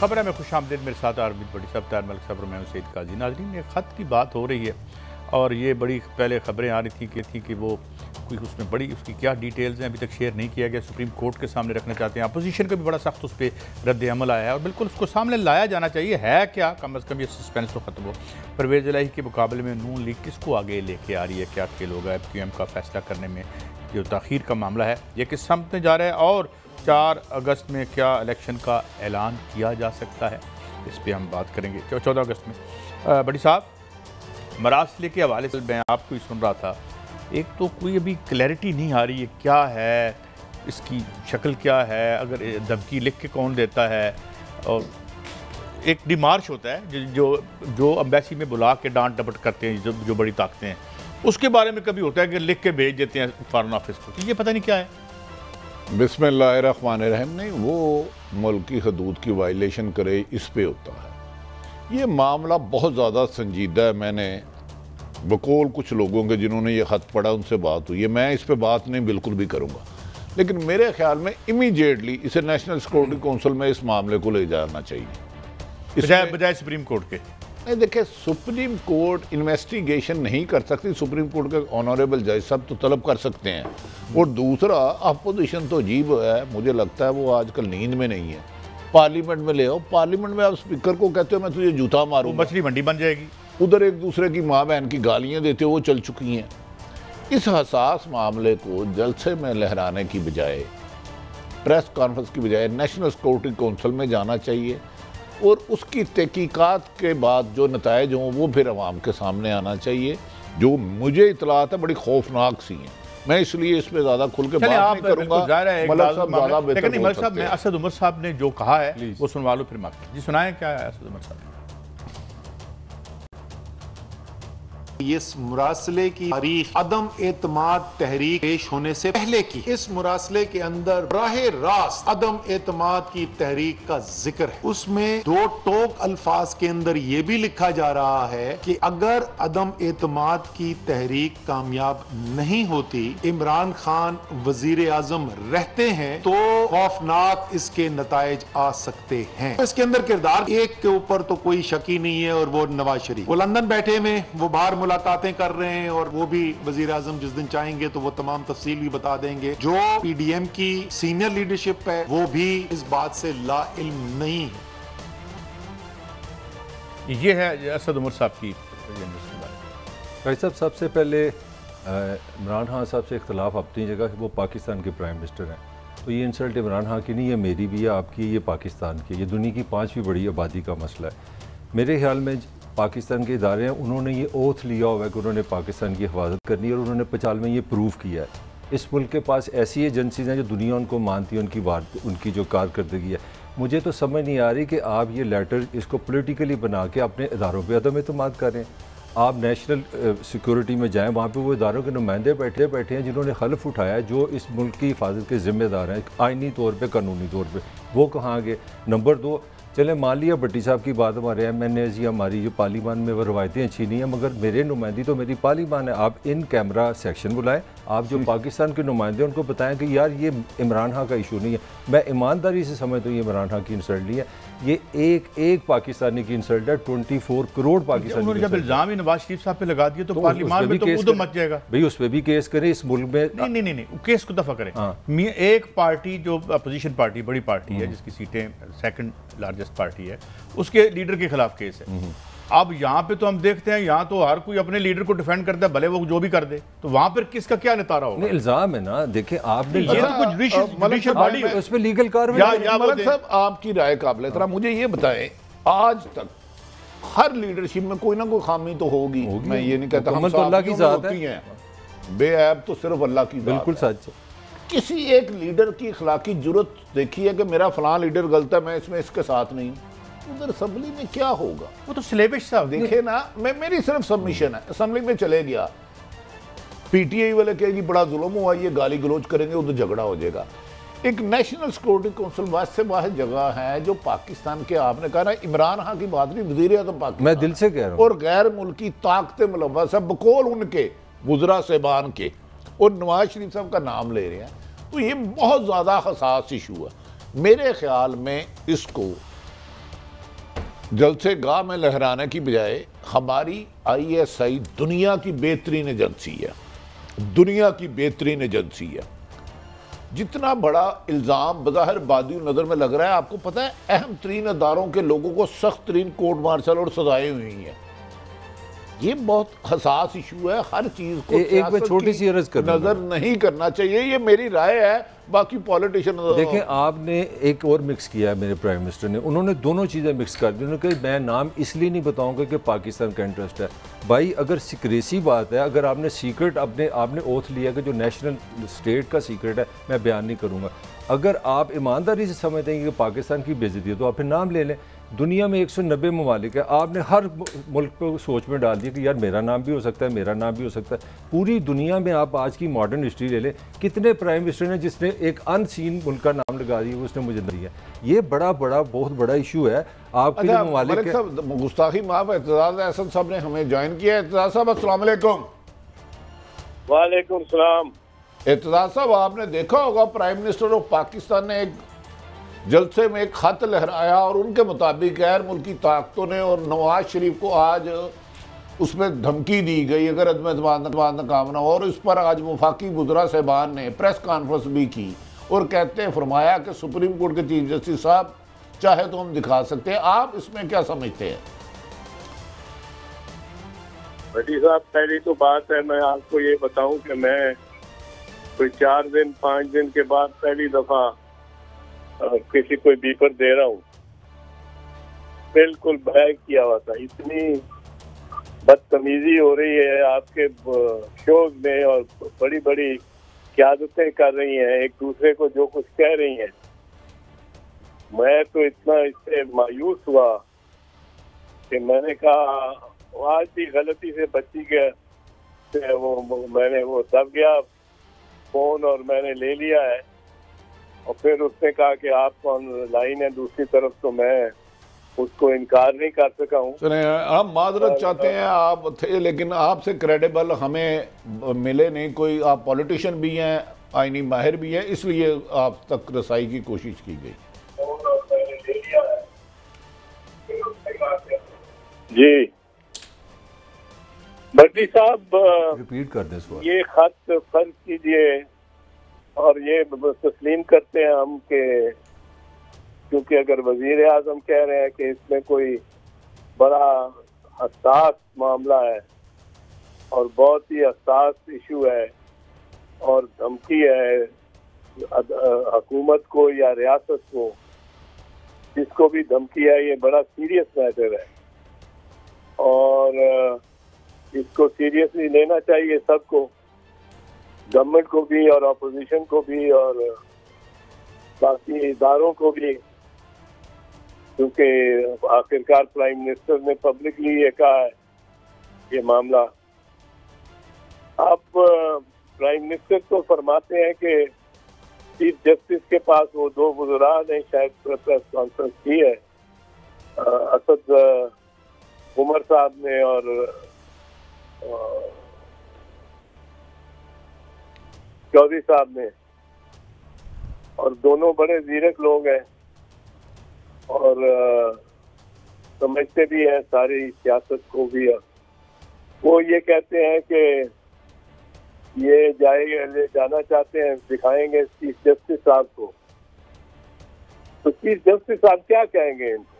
खबर है मैं खुश आमदीद मेरे साथ आरबिद बड़ी साहब तार मलिक साहब मैं सईद काजी। नाज़रीन ये ख़त की बात हो रही है और ये बड़ी पहले ख़बरें आ रही थी कि वो कोई उसमें बड़ी उसकी क्या डिटेल्स हैं अभी तक शेयर नहीं किया गया, सुप्रीम कोर्ट के सामने रखना चाहते हैं। अपोजिशन का भी बड़ा सख्त उस पर रद्द अमल आया है और बिल्कुल उसको सामने लाया जाना चाहिए है क्या, कम अज़ कम ये सस्पेंस तो ख़त्म हो। परवेज़ इलाही के मुकाबले में नून लीग किसको आगे लेके आ रही है, क्या खेल होगा FQM का फैसला करने में, जो ताख़ीर का मामला है ये किस समत में जा रहा है और 4 अगस्त में क्या इलेक्शन का ऐलान किया जा सकता है, इस पर हम बात करेंगे। 14 अगस्त में बड़ी साहब मरासले के हवाले से मैं आपको ही सुन रहा था, एक तो कोई अभी क्लैरिटी नहीं आ रही है क्या है, इसकी शक्ल क्या है, अगर धमकी लिख के कौन देता है, और एक डिमार्च होता है जो अम्बेसी में बुला के डांट डपट करते हैं जो बड़ी ताकतें हैं, उसके बारे में कभी होता है कि लिख के भेज देते हैं फॉरेन ऑफिस को, तो ये पता नहीं क्या है। बिस्मिल्लाहिर्रहमानिर्रहीम। नहीं, वो मुल्क की हदूद की वायलेशन करे इस पे होता है। ये मामला बहुत ज़्यादा संजीदा है। मैंने बकौल कुछ लोगों के जिन्होंने ये ख़त पढ़ा उनसे बात हुई है, मैं इस पे बात नहीं बिल्कुल भी करूँगा, लेकिन मेरे ख्याल में इमीडिएटली इसे नेशनल सिक्योरिटी काउंसिल में इस मामले को ले जाना चाहिए बजाय सुप्रीम कोर्ट के। नहीं, देखिए, सुप्रीम कोर्ट इन्वेस्टिगेशन नहीं कर सकती, सुप्रीम कोर्ट के ऑनरेबल जज साहब तो तलब कर सकते हैं। और दूसरा, अपोजिशन तो अजीब है, मुझे लगता है वो आजकल नींद में नहीं है। पार्लियामेंट में ले आओ, पार्लियामेंट में आप स्पीकर को कहते हो मैं तुझे जूता मारूं, मछली मंडी बन जाएगी। उधर एक दूसरे की माँ बहन की गालियां देते हो, वो चल चुकी हैं। इस हसास मामले को जलसे में लहराने की बजाय, प्रेस कॉन्फ्रेंस की बजाय नेशनल सिक्योरिटी काउंसिल में जाना चाहिए और उसकी तहकीकात के बाद जो नतायज हों वो फिर अवाम के सामने आना चाहिए। जो मुझे इतलात है बड़ी खौफनाक सी हैं, मैं इसलिए इस पे ज़्यादा खुल के बात नहीं करूँगा। मलिक साहब मैं असद उमर साहब ने जो कहा है वो सुनवा लो फिर माफ़ी जी सुनाएं, क्या है असद उमर साहब। इस मुरासले की तारीख अदम एतमाद तहरीक पेश होने से पहले की। इस मुरासले के अंदर राहे रास्त अदम एतमाद की तहरीक का जिक्र है। उसमें 2 टोक अल्फाज के अंदर यह भी लिखा जा रहा है कि अगर अदम एतमाद की तहरीक कामयाब नहीं होती, इमरान खान वजीर आजम रहते हैं, तो खौफनाक इसके नतायज आ सकते हैं। तो इसके अंदर किरदार एक के ऊपर तो कोई शक ही नहीं है, और वो नवाज शरीफ। वो लंदन बैठे में वो बाहर मुलाकातें कर रहे हैं और वो भी वजीर आजम जिस दिन चाहेंगे तो वो तमाम तफसील भी बता देंगे। जो PDM की सीनियर लीडरशिप है वो भी इस बात से ला इल्म नहीं है। ये है असद उमर साहब की भाई साहब। सबसे पहले इमरान खान साहब से इख्तलाफ अपनी जगह, वो पाकिस्तान के प्राइम मिनिस्टर हैं, तो ये इंसल्ट इमरान खान की नहीं है, मेरी भी है, आपकी, ये पाकिस्तान की, ये दुनिया की 5वीं बड़ी आबादी का मसला है। मेरे ख्याल में पाकिस्तान के इदारे हैं, उन्होंने ये ओथ लिया हुआ है कि उन्होंने पाकिस्तान की हिफाजत करनी है और उन्होंने 95 में ये प्रूव किया है। इस मुल्क के पास ऐसी एजेंसीज हैं जो दुनिया उनको मानती है, उनकी जो कारकर्दगी है। मुझे तो समझ नहीं आ रही कि आप ये लेटर इसको पॉलिटिकली बना के अपने इदारों पे अदम एतमाद करें। आप नेशनल सिक्योरिटी में जाएँ, वहाँ पे वो इदारों के नुमाइंदे बैठे हैं जिन्होंने हल्फ उठाया है, जो इस मुल्क की हिफाजत के ज़िम्मेदार हैं आइनी तौर पर, कानूनी तौर पर, वो कहाँ गए। नंबर 2, चले मान लिया भट्टी साहब की बात, हमारे MNAs या हमारी जो पार्लियामान में वो रवायतें अच्छी नहीं है, मगर मेरे नुमाइंदी तो मेरी पार्लियामान है। आप इन कैमरा सेक्शन बुलाएं, आप जो पाकिस्तान के नुमाइंदे उनको बताएं कि यार ये इमरान खान का इशू नहीं है। मैं ईमानदारी से समझता हूँ ये इमरान खान की इंसल्ट नहीं है, ये एक पाकिस्तानी की इंसल्ट है, 24 करोड़ पाकिस्तानी। जब इल्जाम ही नवाज शरीफ साहब पे लगा दिए तो पार्लियामान में तो उधर मच जाएगा भाई, उस पर भी केस करें इस मुल्क में। नहीं, केस को दफा करें। एक पार्टी जो अपोजिशन पार्टी, बड़ी पार्टी है जिसकी सीटें 2nd लार्जेस्ट पार्टी है, उसके लीडर के खिलाफ केस है। अब यहाँ पे तो हम देखते हैं, यहाँ तो हर कोई अपने लीडर को डिफेंड करता है, भले वो जो भी कर दे, तो वहां पर किसका क्या नितारा होगा? इल्जाम है ना, देखिए आपने ये तो कुछ जुडिशियल बॉडी है, उस पे लीगल कार्रवाई। मलिक साहब, आपकी राय काबिल एहतराम। मुझे ये बताएं, आज तक हर लीडरशिप में कोई ना कोई खामी तो होगी। मैं ये नहीं कहता हम तो अल्लाह की जात है, बेऐब तो सिर्फ अल्लाह की, बिल्कुल सच है। किसी एक लीडर की अखलाकी जुर्रत देखी है कि मेरा फलां लीडर गलत है, मैं इसमें इसके साथ नहीं। उधर असम्बली में क्या होगा? वो तो सिलेबस साहब देखे ना, मेरी सिर्फ सबमिशन है, असम्बली में चले गया, PTI वाले कहेगी बड़ा जुल्म हुआ, ये गाली गलोच करेंगे, उधर झगड़ा हो जाएगा। एक नेशनल सिक्योरिटी काउंसिल वास्ते वाहिद जगह है जो पाकिस्तान के, आपने कहा ना इमरान खान की बात नहीं, वज़ीर आज़म पाकिस्तान, मैं दिल से कह रहा हूं, और गैर मुल्की ताकतें मुलव्वस है, बकौल उनके वज़रा साहबान के, और नवाज शरीफ साहब का नाम ले रहे हैं, तो ये बहुत ज़्यादा हसास इशू है। मेरे ख्याल में इसको जलसे गाह में लहराने की बजाय हमारी ISI दुनिया की बेहतरीन एजेंसी है, दुनिया की बेहतरीन एजेंसी है। जितना बड़ा इल्ज़ाम बज़ाहिर बादी नज़र में लग रहा है, आपको पता है अहम तरीन अदारों के लोगों को सख्त तरीन कोर्ट मार्शल और सजाएं हुई हैं। ये बहुत हसास इशू है, हर चीज़ को एक मैं छोटी सी अर्ज कर नज़र नहीं करना चाहिए, ये मेरी राय है। बाकी पॉलिटिशियन देखें, आपने एक और मिक्स किया है, मेरे प्राइम मिनिस्टर ने, उन्होंने दोनों चीज़ें मिक्स कर दी। उन्होंने कहा मैं नाम इसलिए नहीं बताऊंगा कि पाकिस्तान का इंटरेस्ट है। भाई अगर सीक्रेसी बात है, अगर आपने सीक्रेट आपने ओथ लिया कि जो नेशनल स्टेट का सीक्रेट है मैं बयान नहीं करूँगा, अगर आप ईमानदारी से समझते हैं कि पाकिस्तान की बेइज्जती है तो आप फिर नाम ले लें। दुनिया में 190 ममालिक है, आपने हर मुल्क को सोच में डाल दिया कि यार मेरा नाम भी हो सकता है, मेरा नाम भी हो सकता है। पूरी दुनिया में आप आज की मॉडर्न हिस्ट्री ले लें, कितने प्राइम मिनिस्टर हैं जिसने एक अनसीन मुल्क का नाम लगा दिया, उसने मुझे दिया। ये बहुत बड़ा इशू है आपके जो ममालिक। गुस्ताखी माफ, एतजाज अहसन साहब ने हमें ज्वाइन किया। एतजाज साहब अस्सलाम वालेकुम। वालेकुम सलाम। एतजाज साहब, आपने देखा होगा प्राइम मिनिस्टर ऑफ पाकिस्तान ने एक जलसे में एक खत लहराया और उनके मुताबिक गैर मुल्की ताकतों ने और नवाज शरीफ को आज उसमें धमकी दी गई अगर अदम कामना, और इस पर आज वफाकी वज़रा साहबान ने प्रेस कॉन्फ्रेंस भी की और कहते हैं फरमाया कि सुप्रीम कोर्ट के चीफ जस्टिस साहब चाहे तो हम दिखा सकते हैं। आप इसमें क्या समझते हैं? भट्टी साहब, पहली तो बात है, मैं आपको ये बताऊं कि मैं कोई 4-5 दिन के बाद पहली दफा किसी को बीपर दे रहा हूँ। बिल्कुल बैग किया हुआ था। इतनी बदतमीजी हो रही है आपके शोज में और बड़ी बड़ी क़यादतें कर रही हैं, एक दूसरे को जो कुछ कह रही हैं। मैं तो इतना इससे मायूस हुआ कि मैंने कहा आज भी गलती से बच्ची के मैंने वो दब गया फोन और मैंने ले लिया है। और फिर उसने कहा कि आप कौन लाइन है दूसरी तरफ, तो मैं उसको इनकार नहीं कर सका हूँ। हम माजरत चाहते हैं, आप थे लेकिन आपसे क्रेडिबल हमें मिले नहीं कोई। आप पॉलिटिशियन भी हैं, आईनी माहिर भी हैं, इसलिए आप तक रसाई की कोशिश की गई। जी भट्टी साहब, रिपीट कर दें सवाल। ये खत फर्ज कीजिए और ये तस्लीम करते हैं हम कि क्योंकि अगर वजीर आजम कह रहे हैं कि इसमें कोई बड़ा हसास मामला है और बहुत ही हसास इशू है और धमकी है हुकूमत को या रियासत को, जिसको भी धमकी है, ये बड़ा सीरियस मैटर है और इसको सीरियसली लेना चाहिए सबको, गवर्नमेंट को भी और अपोजिशन को भी और बाकी इदारों को भी, क्योंकि आखिरकार प्राइम मिनिस्टर ने पब्लिकली ये कहा है ये मामला। अब प्राइम मिनिस्टर तो फरमाते हैं कि चीफ जस्टिस के पास वो 2 वज़रा ने शायद प्रेस कॉन्फ्रेंस की है, असद उमर साहब ने और चौधरी साहब ने, और दोनों बड़े जीरक लोग हैं और समझते भी हैं सारी सियासत को भी। वो ये कहते हैं कि ये ले जाना चाहते हैं, दिखाएंगे चीफ जस्टिस साहब को। तो चीफ जस्टिस साहब क्या कहेंगे इनको?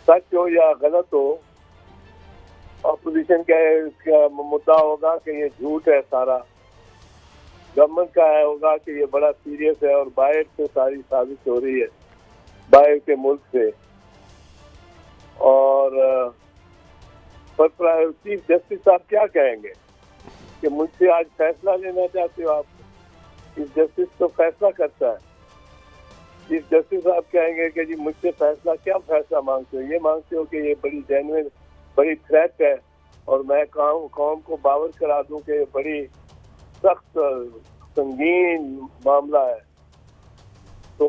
सच हो या गलत हो, अपोजिशन का मुद्दा होगा कि ये झूठ है सारा, गवर्नमेंट का होगा कि ये बड़ा सीरियस है और बाहर से सारी साजिश हो रही है, बाहर के मुल्क से। और पर चीफ जस्टिस साहब क्या कहेंगे कि मुझसे आज फैसला लेना चाहते हो आप? चीफ जस्टिस तो फैसला करता है। चीफ जस्टिस साहब कहेंगे कि जी मुझसे फैसला, क्या फैसला मांगते हो? ये मांगते हो कि ये बड़ी जेन्युइन बड़ी थ्रेट है और मैं कौम को बावर करा दूं कि बड़ी सख्त संगीन मामला है। तो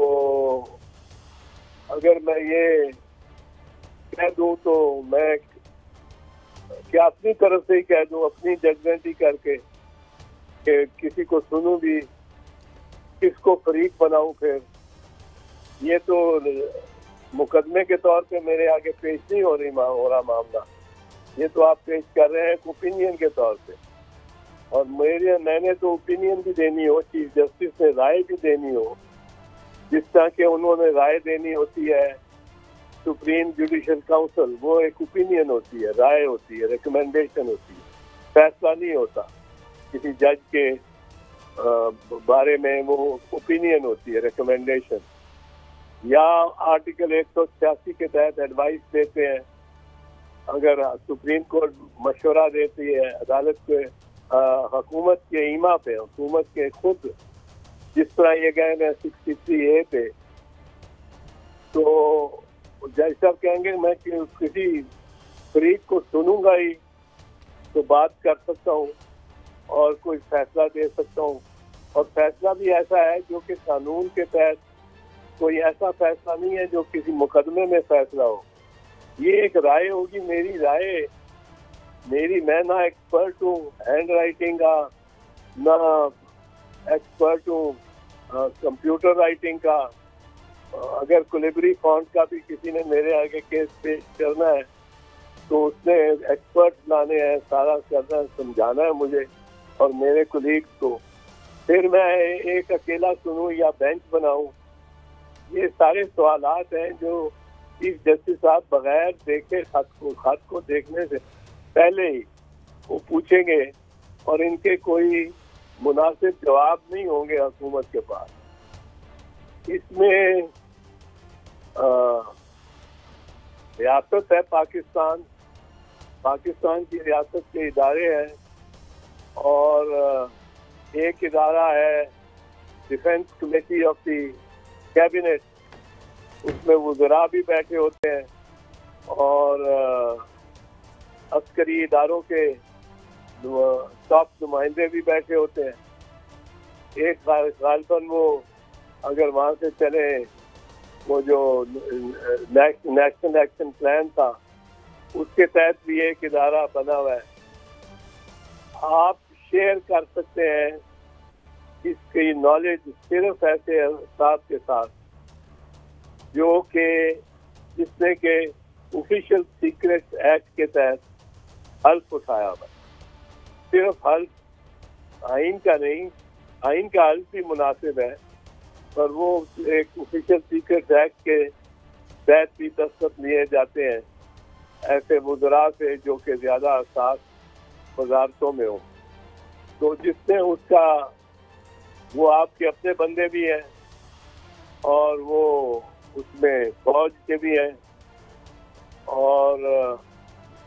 अगर मैं ये कह दूं तो मैं क्या अपनी तरफ से ही कह दूं, अपनी जजमेंट ही करके कि किसी को सुनूं भी, किसको फरीक बनाऊं? फिर ये तो मुकदमे के तौर पे मेरे आगे पेश नहीं हो रहा मामला, ये तो आप पेश कर रहे हैं ओपिनियन के तौर पे। और मैंने तो ओपिनियन भी देनी हो, चीफ जस्टिस ने राय भी देनी हो, जिस तरह के उन्होंने राय देनी होती है सुप्रीम जुडिशियल काउंसिल, वो एक ओपिनियन होती है, राय होती है, रिकमेंडेशन होती है, फैसला नहीं होता। किसी जज के बारे में वो ओपिनियन होती है, रिकमेंडेशन। या आर्टिकल 186 के तहत एडवाइस देते हैं, अगर सुप्रीम कोर्ट मशवरा देती है अदालत के हुकूमत के ईमा पे, हुकूमत के खुद, जिस तरह ये गए हैं 63A पे, तो जज साहब कहेंगे मैं किसी फरीक को सुनूंगा ही तो बात कर सकता हूँ और कोई फैसला दे सकता हूँ। और फैसला भी ऐसा है जो कि कानून के तहत कोई ऐसा फैसला नहीं है जो किसी मुकदमे में फैसला हो। ये एक राय होगी, मेरी राय, मैं ना एक्सपर्ट हूँ हैंड राइटिंग का, ना एक्सपर्ट हूँ कंप्यूटर राइटिंग का। अगर कोलिब्री फॉन्ट का भी किसी ने मेरे आगे केस पेश करना है तो उसने एक्सपर्ट लाने हैं, सारा करना, समझाना है मुझे और मेरे कोलीग को। फिर मैं एक अकेला सुनूं या बेंच बनाऊं, ये सारे सवालात हैं जो चीफ जस्टिस साहब बगैर देखे खत को देखने से पहले ही वो पूछेंगे और इनके कोई मुनासिब जवाब नहीं होंगे हुकूमत के पास। इसमें रियासत है पाकिस्तान की रियासत के इदारे हैं और एक इदारा है defence committee of the cabinet, उसमें वज़रा भी बैठे होते हैं और अस्करी इदारों के टॉप नुमाइंदे भी बैठे होते हैं। एक गालबन वो अगर वहाँ से चले, वो जो नेशनल एक्शन प्लान था उसके तहत भी एक इदारा बना हुआ है। आप शेयर कर सकते हैं इसकी नॉलेज सिर्फ ऐसे साहब के साथ जो कि जिसने के ऑफिशियल सीक्रेट एक्ट के तहत हल्फ उठाया हुआ, सिर्फ हल्फ आइन का नहीं, आइन का हल्फ भी मुनासिब है पर वो एक ऑफिशियल सीक्रेट एक्ट के तहत भी दस्तखत लिए जाते हैं ऐसे वज़रा से जो कि ज़्यादा हसास वजारतों में हो। तो जिसने उसका, वो आपके अपने बंदे भी हैं और वो उसमें फौज के भी हैं और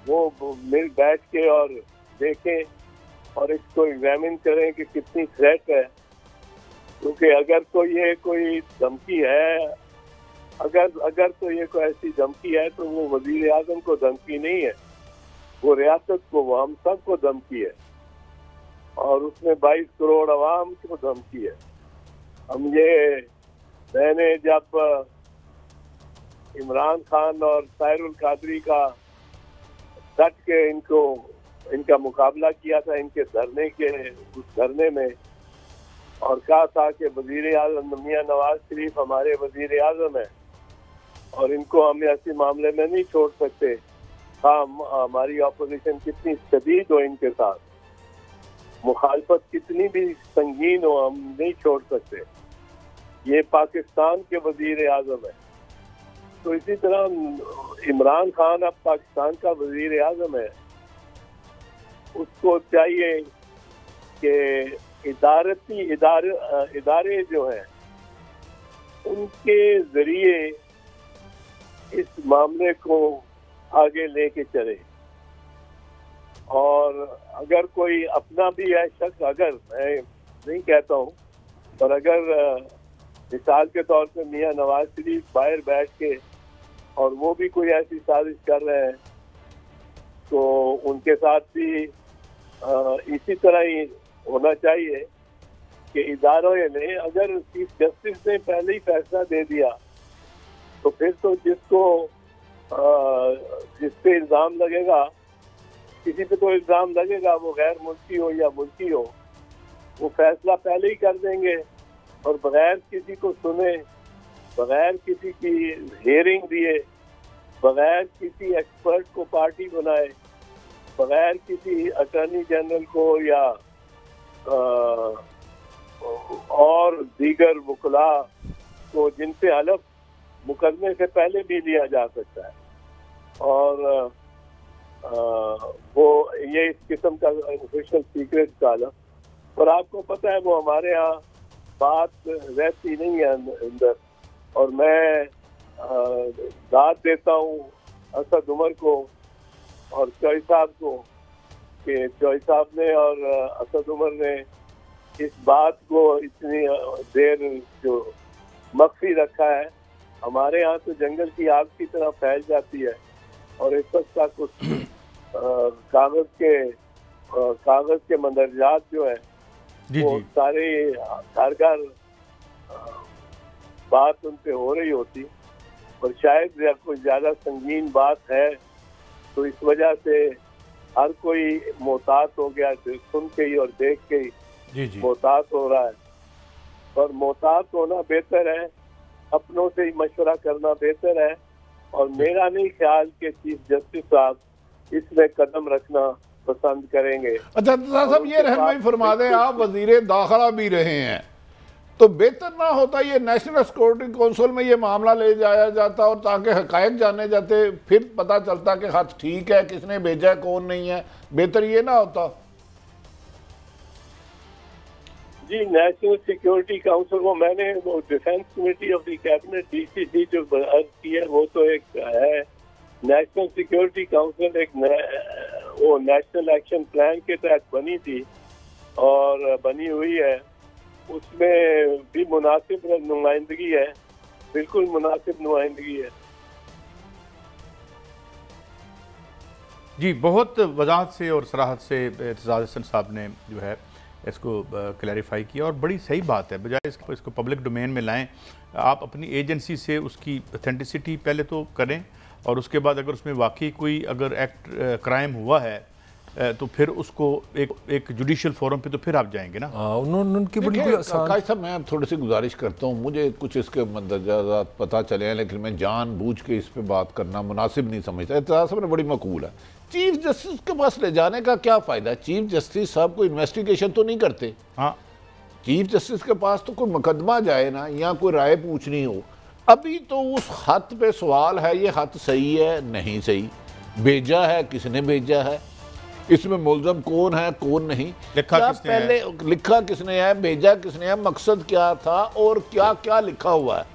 वो मिल बैठ के और देखें और इसको एग्जामिन करें कि कितनी थ्रेट है। क्योंकि अगर तो ये कोई धमकी है, अगर तो ये कोई ऐसी धमकी है तो वो वजीर आजम को धमकी नहीं है, वो रियासत को, वो हम सब को धमकी है और उसमें 22 करोड़ अवाम को धमकी है। मैंने जब इमरान खान और साहिरुल कादरी का डट के इनका मुकाबला किया था इनके उस धरने में और कहा था कि वजीर आजम मियां नवाज शरीफ हमारे वजीर आजम है और इनको हम ऐसे मामले में नहीं छोड़ सकते। हमारी ऑपोजिशन कितनी शदीद हो इनके साथ, मुखालफत कितनी भी संगीन हो, हम नहीं छोड़ सकते। ये पाकिस्तान के वजीर आजम है। तो इसी तरह इमरान खान अब पाकिस्तान का वजीर आजम है, उसको चाहिए कि इदारे जो हैं उनके जरिए इस मामले को आगे लेके चले। और अगर कोई अपना भी है शख्स, अगर मैं नहीं कहता हूँ, पर अगर मिसाल के तौर पे मियां नवाज शरीफ बाहर बैठ के और वो भी कोई ऐसी साजिश कर रहे हैं तो उनके साथ भी इसी तरह ही होना चाहिए कि इदारों ने, अगर चीफ जस्टिस ने पहले ही फैसला दे दिया तो फिर तो जिस पे इल्ज़ाम लगेगा, किसी पे तो इल्ज़ाम लगेगा, वो गैर मुल्की हो या मुल्की हो, वो फैसला पहले ही कर देंगे और बगैर किसी को सुने बगैर किसी की हियरिंग दिए, बगैर किसी एक्सपर्ट को पार्टी बनाए, बगैर किसी अटॉर्नी जनरल को या और दीगर वकला को जिनसे हलफ मुकदमे से पहले भी लिया जा सकता है। और वो ये इस किस्म का ऑफिशियल सीक्रेट का हलफ। और आपको पता है वो हमारे यहाँ बात रहती नहीं है अंदर। और मैं दाद देता हूँ असद उमर को और चौई साहब को कि चौई साहब ने और असद उमर ने इस बात को इतनी देर जो मख्फी रखा है। हमारे यहाँ तो जंगल की आग की तरह फैल जाती है और इस वक्त का कुछ कागज के मंदरजात जो है वो सारे घर घर बात उन पे हो रही होती और शायद या कोई ज्यादा संगीन बात है तो इस वजह से हर कोई मोहतात हो गया, सुन के ही और देख के ही मोहतात हो रहा है। और मोहतात होना बेहतर है, अपनों से ही मशवरा करना बेहतर है। और मेरा नहीं ख्याल कि चीफ जस्टिस साहब इसमें कदम रखना पसंद करेंगे। अच्छा साहब ये रहनुमाई फरमा दें, आप वजीर दाखिला भी रहे हैं, तो बेहतर ना होता ये नेशनल सिक्योरिटी काउंसिल में ये मामला ले जाया जाता और ताकि हकायक जाने जाते, फिर पता चलता कि खत ठीक है, किसने भेजा है, कौन नहीं है। बेहतर ये ना होता? जी नेशनल सिक्योरिटी काउंसिल वो मैंने वो defence committee of the cabinet DCC जो अर्ज की है वो तो एक है। नेशनल सिक्योरिटी काउंसिल एक वो नेशनल एक्शन प्लान के तहत बनी थी और बनी हुई है, उसमें भी मुनासिब नुमाइंदगी है, बिल्कुल मुनासिब नुमाइंदगी है। जी बहुत वजाहत से और सराहत से एतजाज़ हसन साहब ने जो है इसको क्लैरिफाई किया और बड़ी सही बात है। बजाय इसको पब्लिक डोमेन में लाएं, आप अपनी एजेंसी से उसकी ऑथेंटिसिटी पहले तो करें और उसके बाद अगर उसमें वाकई कोई अगर एक्ट क्राइम हुआ है तो फिर उसको एक जुडिशियल फोरम पे तो फिर आप जाएंगे ना। उनकी बड़ी साहब मैं थोड़ी सी गुजारिश करता हूँ, मुझे कुछ इसके मंदरजात पता चले हैं लेकिन मैं जानबूझ के इस पे बात करना मुनासिब नहीं समझता। एतजाज़ साहब ने बड़ी मकबूल है, चीफ जस्टिस के पास ले जाने का क्या फ़ायदा? चीफ जस्टिस साहब को इन्वेस्टिगेशन तो नहीं करते। हाँ, चीफ जस्टिस के पास तो कोई मुकदमा जाए ना या कोई राय पूछनी हो। अभी तो उस खत पे सवाल है, ये खत सही है नहीं सही, भेजा है किसने भेजा है, इसमें मुलज़म कौन है कौन नहीं, लिखा किसने पहले है? लिखा किसने है, भेजा किसने है, मकसद क्या था और क्या क्या लिखा हुआ है।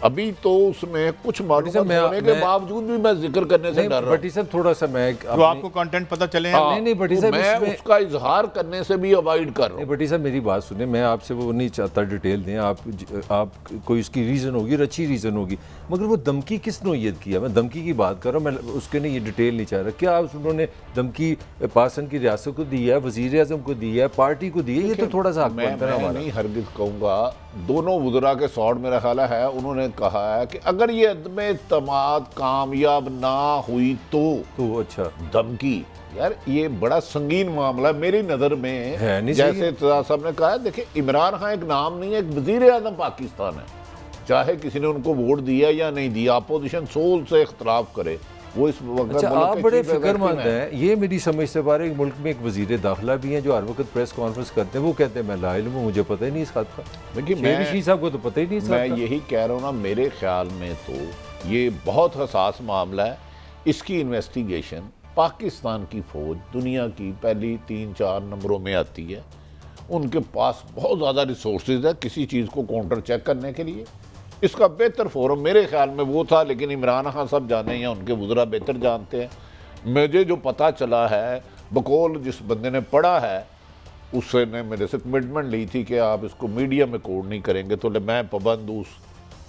अभी तो उसमें कुछ मालूम होने के बावजूद भी मैं जिक्र करने से डर रहा हूं। साहब थोड़ा सा मैं जो आपको कंटेंट पता चले नहीं भट्टी साहब मैं उसका इजहार करने से भी अवॉइड कर रहा हूं। भट्टी साहब मेरी बात सुने, मैं आपसे वो नहीं चाहता डिटेल दें, आप कोई उसकी रीज़न होगी और अच्छी रीज़न होगी, मगर वो धमकी किस नौयत की है? मैं धमकी की बात कर रहा हूँ, मैं उसके लिए ये डिटेल नहीं चाह रहा। क्या उन्होंने धमकी पाकिस्तान की रियासत को दी है, वज़ीर आज़म को दी है, पार्टी को दी है? ये तो थोड़ा सा मैं नहीं हरगिज़ कहूँगा। दोनों वज़रा के सॉर्ट मेरा ख्याल है उन्होंने कहा है कि अगर ये अदम एतमाद कामयाब ना हुई तो अच्छा धमकी। यार ये बड़ा संगीन मामला मेरी नज़र में है। जैसे एतजाज़ साहब ने कहा है, देखिए इमरान खान एक नाम नहीं है, एक वज़ीर आज़म पाकिस्तान है। चाहे किसी ने उनको वोट दिया या नहीं दिया, अपोजिशन सोल से इख्तलाफ करे, वो इस वक्त अच्छा आप बड़े फिक्रमंद हैं। ये मेरी समझ से बाहर एक मुल्क में एक वजीर दाखिला भी हैं जो हर वक्त प्रेस कॉन्फ्रेंस करते हैं, वो कहते हैं मैं लाइल्म हूं, मुझे पता ही नहीं इस बात का। देखिए मैं साहब को तो पता ही नहीं। मैं यही कह रहा हूँ ना, मेरे ख्याल में तो ये बहुत हसास मामला है। इसकी इन्वेस्टिगेशन पाकिस्तान की फ़ौज दुनिया की पहली 3-4 नंबरों में आती है, उनके पास बहुत ज़्यादा रिसोर्सेज है किसी चीज़ को काउंटर चेक करने के लिए। इसका बेहतर फोरम मेरे ख्याल में वो था, लेकिन इमरान खान सब जाने हैं, उनके वज़रा बेहतर जानते हैं। मुझे जो पता चला है बकौल जिस बंदे ने पढ़ा है उसने मेरे से कमिटमेंट ली थी कि आप इसको मीडिया में कोड नहीं करेंगे, तो मैं पाबंद उस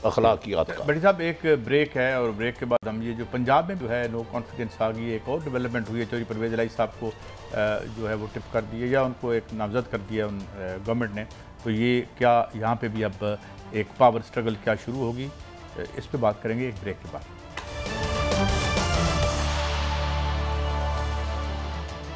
अखलाकियात का। बड़ी साहब एक ब्रेक है और ब्रेक के बाद हम ये जो पंजाब में जो है नो कॉन्फिडेंस आ गई, एक और डेवलपमेंट हुई है। चौधरी परवेज़ इलाही साहब को जो है वो टिप कर दिए या उनको एक नामजद कर दिया गवर्नमेंट ने, तो ये क्या यहाँ पे भी अब एक पावर स्ट्रगल क्या शुरू होगी, इस पे बात करेंगे एक ब्रेक के बाद।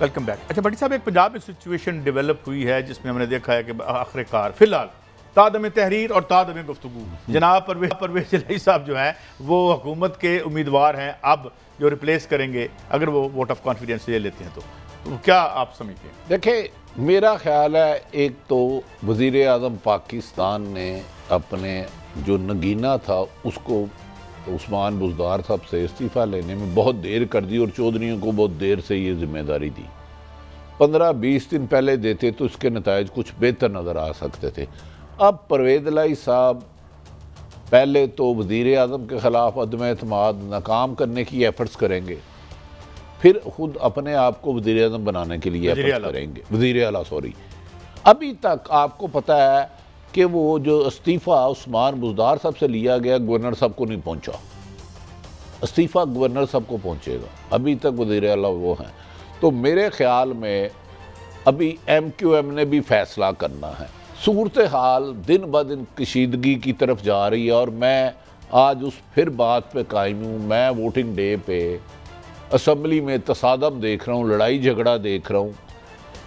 Welcome back. अच्छा बड़ी साहब, एक पंजाब में सिचुएशन डेवलप हुई है जिसमें हमने देखा है कि आखिरकार फिलहाल तादम तहरीर और तादम गुफ्तगू। जनाब परवेज इलाही साहब जो हैं वो हुकूमत के उम्मीदवार हैं, अब जो रिप्लेस करेंगे अगर वो वोट ऑफ कॉन्फिडेंस ले लेते हैं तो क्या आप समझते हैं? देखिए, मेरा ख्याल है एक तो वज़ीर आज़म पाकिस्तान ने अपने जो नगीना था उसको उस्मान बुज़दार साहब से इस्तीफ़ा लेने में बहुत देर कर दी और चौधरियों को बहुत देर से ये जिम्मेदारी दी। 15-20 दिन पहले देते तो इसके नतायज कुछ बेहतर नज़र आ सकते थे। अब परवेज़ इलाही साहब पहले तो वज़ीर आज़म के ख़िलाफ़ अदम एतमाद नाकाम करने की एफ़र्ट्स करेंगे, फिर खुद अपने आप को वज़ीर आज़म बनाने के लिए एफ़र्ट्स करेंगे, वज़ीर आला सॉरी। अभी तक आपको पता है कि वो जो इस्तीफ़ा उस्मान बुज़दार साहब से लिया गया गवर्नर साहब को नहीं पहुंचा, इस्तीफ़ा गवर्नर साहब को पहुंचेगा, अभी तक वज़ीर आला वो हैं। तो मेरे ख्याल में अभी MQM ने भी फैसला करना है। सूरत हाल दिन ब दिन कशीदगी की तरफ जा रही है और मैं आज उस फिर बात पे कायम हूँ। मैं वोटिंग डे पे असम्बली में तसादम देख रहा हूँ, लड़ाई झगड़ा देख रहा हूँ,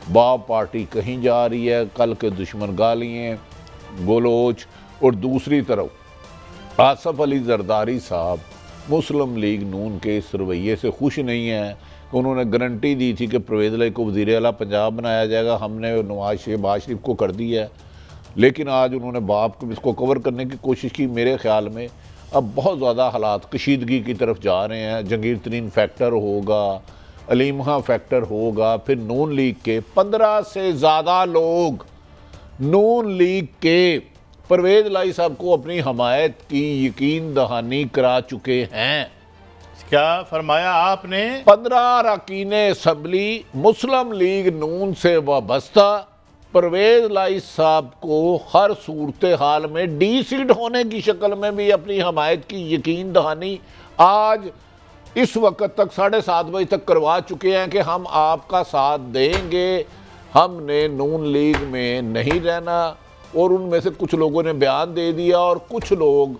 बाप पार्टी कहीं जा रही है, कल के दुश्मन गालियाँ गोलोच, और दूसरी तरफ आसफ अली जरदारी साहब मुस्लिम लीग नून के इस रवैये से खुश नहीं है कि उन्होंने गारंटी दी थी कि परवेज़ इलाही को वज़ीर आला पंजाब बनाया जाएगा, हमने नवाज शरीफ को कर दिया है, लेकिन आज उन्होंने बाप को इसको कवर करने की कोशिश की। मेरे ख्याल में अब बहुत ज़्यादा हालात कशीदगी की तरफ जा रहे हैं। जंगीर तरीन फैक्टर होगा, अलीम खां फैक्टर होगा, फिर नून लीग के 15 से ज़्यादा लोग नून लीग के परवेज़ इलाही साहब को अपनी हमायत की यकीन दहानी करा चुके हैं। क्या फरमाया आपने? 15 अरकान असम्बली मुस्लिम लीग नून से वाबस्ता परवेज़ इलाही साहब को हर सूरत हाल में डी सीट होने की शक्ल में भी अपनी हमायत की यकीन दहानी आज इस वक्त तक 7:30 बजे तक करवा चुके हैं कि हम आपका साथ देंगे, हमने नून लीग में नहीं रहना। और उनमें से कुछ लोगों ने बयान दे दिया और कुछ लोग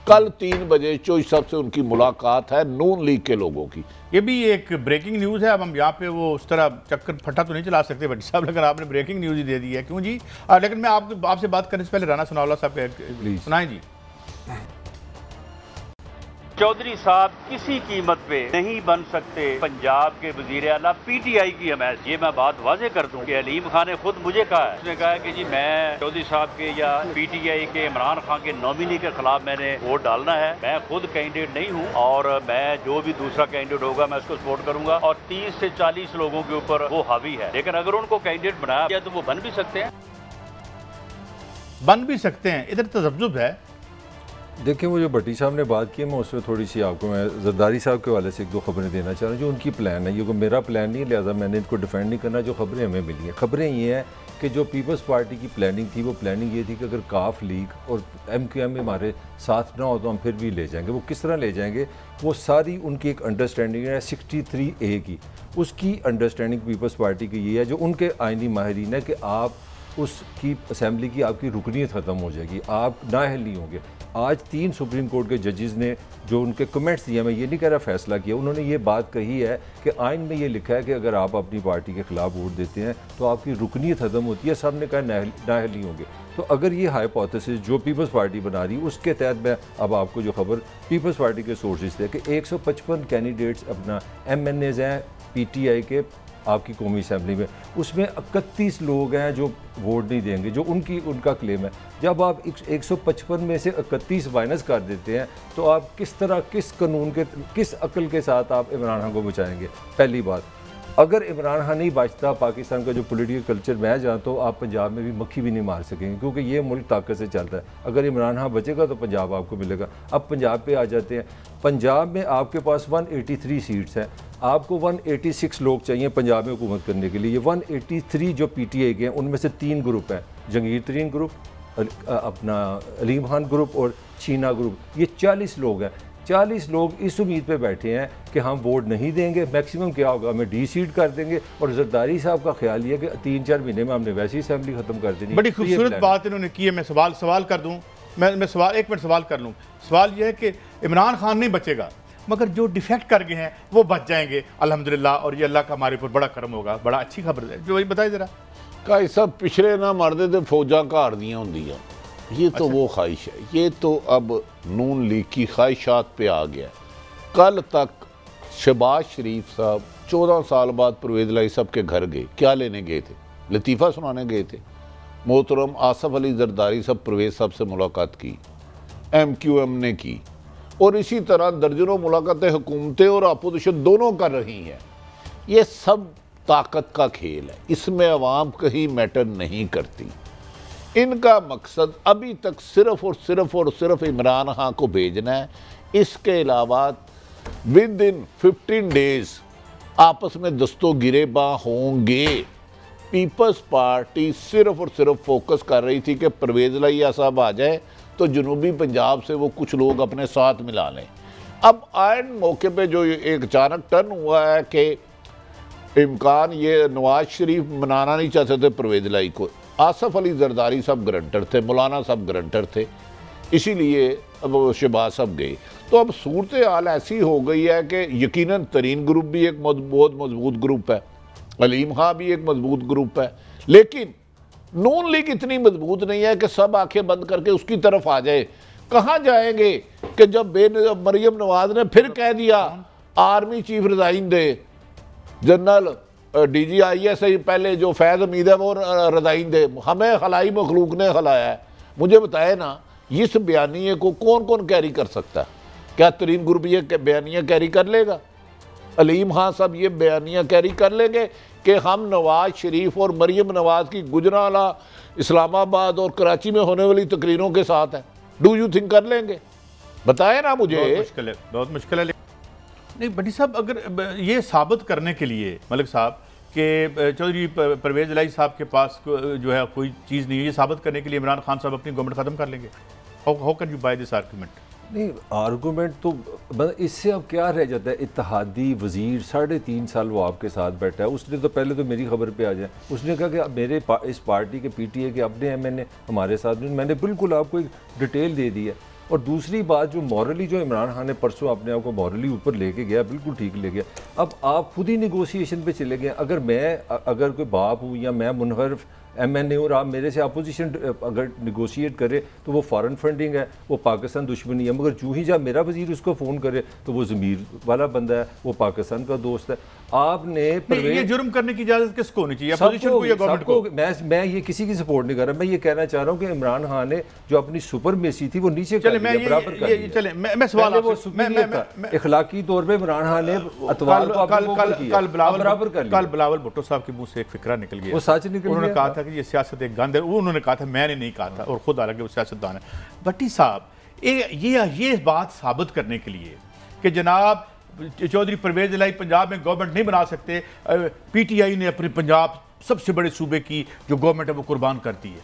कल 3 बजे चौधरी साहब से उनकी मुलाकात है नून लीग के लोगों की। ये भी एक ब्रेकिंग न्यूज़ है। अब हम यहाँ पे वो उस तरह चक्कर फटा तो नहीं चला सकते भट्टी साहब, लेकिन आपने ब्रेकिंग न्यूज़ ही दे दी है। क्यों जी? लेकिन मैं आपसे बात करने से पहले राना सनाउल्लाह साहब सुनाएं जी। चौधरी साहब किसी कीमत पे नहीं बन सकते पंजाब के वजीर आला PTI की हमायत। ये मैं बात वाजे कर दूं कि अलीम खान ने खुद मुझे कहा है, उसने कहा है कि जी मैं चौधरी साहब के या PTI के इमरान खान के नॉमिनी के खिलाफ मैंने वोट डालना है। मैं खुद कैंडिडेट नहीं हूँ और मैं जो भी दूसरा कैंडिडेट होगा मैं उसको सपोर्ट करूंगा और 30 से 40 लोगों के ऊपर वो हावी है। लेकिन अगर उनको कैंडिडेट बनाया गया तो वो बन भी सकते हैं। इधर तजब्जुब है। देखिए, वो जो भट्टी साहब ने बात की है, मैं उसमें थोड़ी सी आपको मैं जरदारी साहब के वाले से 1-2 खबरें देना चाह रहा हूँ जो उनकी प्लान है। ये को मेरा प्लान नहीं है, लिहाजा मैंने इनको डिफेंड नहीं करना। जो खबरें हमें मिली हैं, खबरें ये हैं कि जो पीपल्स पार्टी की प्लानिंग थी, वो प्लानिंग ये थी कि अगर काफ लीग और MQM हमारे साथ ना हो तो हम फिर भी ले जाएंगे। वो किस तरह ले जाएंगे, वो सारी उनकी एक अंडरस्टैंडिंग है 63A की। उसकी अंडरस्टैंडिंग पीपल्स पार्टी की ये है, जो उनके आइनी माहिरीन है, कि आप उसकी असम्बली की आपकी रुकनीत ख़त्म हो जाएगी, आप नाअहल नहीं होंगे। आज 3 सुप्रीम कोर्ट के जजेस ने जो उनके कमेंट्स दिए, मैं ये नहीं कह रहा फैसला किया, उन्होंने ये बात कही है कि आइन में ये लिखा है कि अगर आप अपनी पार्टी के ख़िलाफ़ वोट देते हैं तो आपकी रुकनीत ख़त्म होती है। सब ने कहा नाअहल नहीं होंगे। तो अगर ये हाइपोथेसिस जो पीपल्स पार्टी बना रही है, उसके तहत मैं अब आपको जो खबर पीपल्स पार्टी के सोर्सेज थे कि 155 कैंडिडेट्स अपना MNAs हैं PTI के आपकी कौमी असम्बली में, उसमें 31 लोग हैं जो वोट नहीं देंगे, जो उनका क्लेम है। जब आप 155 में से 31 माइनस कर देते हैं तो आप किस तरह, किस कानून के, किस अकल के साथ आप इमरान खान को बचाएंगे? पहली बात, अगर इमरान खान नहीं बचता, पाकिस्तान का जो पॉलिटिकल कल्चर मैं जानता हूँ, आप पंजाब में भी मक्खी भी नहीं मार सकेंगे, क्योंकि ये मुल्क ताकत से चलता है। अगर इमरान खान बचेगा तो पंजाब आपको मिलेगा। अब पंजाब पे आ जाते हैं। पंजाब में आपके पास 183 सीट्स हैं, आपको 186 लोग चाहिए पंजाब में हुकूमत करने के लिए। ये 183 जो PTI के हैं, उनमें से 3 ग्रुप हैं, जंगीर तरीन ग्रुप, अपना अलीम खान ग्रुप और चीना ग्रुप। ये 40 लोग हैं। 40 लोग इस उम्मीद पे बैठे हैं कि हम वोट नहीं देंगे, मैक्सिमम क्या होगा, हमें डी सीट कर देंगे। और जरदारी साहब का ख्याल ये कि 3-4 महीने में हमने वैसी असेंबली खत्म कर देनी। बड़ी खूबसूरत बात इन्होंने की है। मैं सवाल कर दूं, मैं सवाल 1 मिनट सवाल कर लूँ। सवाल ये है कि इमरान खान नहीं बचेगा, मगर जो डिफेक्ट कर गए हैं वो बच जाएंगे अल्हम्दुलिल्लाह, और ये अल्लाह का हमारे ऊपर बड़ा करम होगा। बड़ा अच्छी खबर है, जो वही बताइए ज़रा। कई सब पिछले ना मरदे तो फौजा घर दियाँ होंदियां, ये तो वो ख्वाहिश है, ये तो अब नून लीग की ख्वाहिशात पे आ गया। कल तक शहबाज शरीफ साहब 14 साल बाद परवेज़ लाई साहब के घर गए, क्या लेने गए थे? लतीफ़ा सुनाने गए थे। मोहतरम आसफ अली जरदारी साहब परवेज़ साहब से मुलाकात की, MQM ने की, और इसी तरह दर्जनों मुलाकातें हुकूमतें और अपोजिशन दोनों कर रही हैं। ये सब ताकत का खेल है, इसमें अवाम कहीं मैटर नहीं करती। इनका मकसद अभी तक सिर्फ और सिर्फ इमरान खान को भेजना है। इसके अलावा विद इन 15 डेज आपस में दस्तों गिरेबा होंगे। पीपल्स पार्टी सिर्फ और सिर्फ फोकस कर रही थी कि परवेज़ लाहिया साहब आ जाए तो जनूबी पंजाब से वो कुछ लोग अपने साथ मिला लें। अब आयन मौके पे जो एक अचानक टर्न हुआ है कि इम्कान ये नवाज शरीफ मनाना नहीं चाहते थे परवेज़ लाई को, आसफ अली जरदारी साहब गारंटर थे, मौलाना साहब गारंटर थे, इसीलिए अब शहबाज साहब गए। तो अब सूरत हाल ऐसी हो गई है कि यकीनन तरीन ग्रुप भी एक बहुत मजबूत ग्रुप है, अलीम खां भी एक मजबूत ग्रुप है, लेकिन नून लीग इतनी मजबूत नहीं है कि सब आंखें बंद करके उसकी तरफ आ जाए। कहाँ जाएंगे कि जब मरियम नवाज ने फिर कह दिया आर्मी चीफ रिजाइन दे, जनरल DGIS पहले जो फैज़ हमीद है वो रिजाइन दे, हमें खलाई मखलूक ने खलाया है। मुझे बताए ना इस बयानिए को कौन कौन कैरी कर सकता है? क्या तरीन ग्रुप ये बयानिया कैरी कर लेगा? अलीम खान साहब ये बयानिया कैरी कर लेंगे कि हम नवाज शरीफ और मरियम नवाज की गुजरावाला, इस्लामाबाद और कराची में होने वाली तकरीरों के साथ है? डू यू थिंक कर लेंगे? बताए ना मुझे। बहुत मुश्किल है। नहीं बड़ी साहब, अगर ये साबित करने के लिए मलिक साहब कि चौधरी परवेज़ लाई साहब के पास जो है कोई चीज़ नहीं है, ये साबित करने के लिए इमरान खान साहब अपनी गवर्नमेंट ख़त्म कर लेंगे? How can you buy this argument? नहीं, आर्गूमेंट तो इससे अब क्या रह जाता है? इत्तेहादी वज़ीर 3.5 साल वो आपके साथ बैठा है, उसने तो पहले तो मेरी खबर पे आ जाए, उसने कहा कि मेरे इस पार्टी के PTA के अपने MNA हमारे साथ, मैंने बिल्कुल आपको एक डिटेल दे दी है। और दूसरी बात, जो मॉरली जो इमरान खान ने परसों अपने आप को मॉरली ऊपर लेके गया, बिल्कुल ठीक ले गया। अब आप खुद ही निगोशिएशन पे चले गए। अगर कोई बाप हूँ या मैं मुनहरफ MNA और आप मेरे से अपोजिशन अगर निगोशिएट करे तो वो फॉरेन फंडिंग है, वो पाकिस्तान दुश्मनी है। मगर जूँ ही जब मेरा वजीर उसको फ़ोन करे तो वो ज़मीर वाला बंदा है, वो पाकिस्तान का दोस्त है। आपने ये जुर्म करने की इजाज़त किसको होनी चाहिए? अपोजिशन को या गवर्नमेंट को? मैं ये किसी की सपोर्ट नहीं कर रहा। मैं ये कहना चाह रहा हूँ कि इमरान खान ने जो अपनी सुपरमेसी थी वो नीचे बराबर कर दिया। चले मैं सवाल इखलाकी तौर पे इमरान खान ने कल बिलावल भुट्टो साहब के मुंह से एक फिक्रा निकल गया, वो सच निकल गया। उन्होंने कहा था कि ये सियासत एक गंद है। वो उन्होंने कहा था, मैंने नहीं कहा था, और खुद हालांकि वो सियासतदान है। भट्टी साहब ये बात साबित करने के लिए कि जनाब चौधरी परवेज़ लाई पंजाब में गवर्नमेंट नहीं बना सकते, PTI ने अपने पंजाब सबसे बड़े सूबे की जो गवर्नमेंट है वो कुर्बान करती है।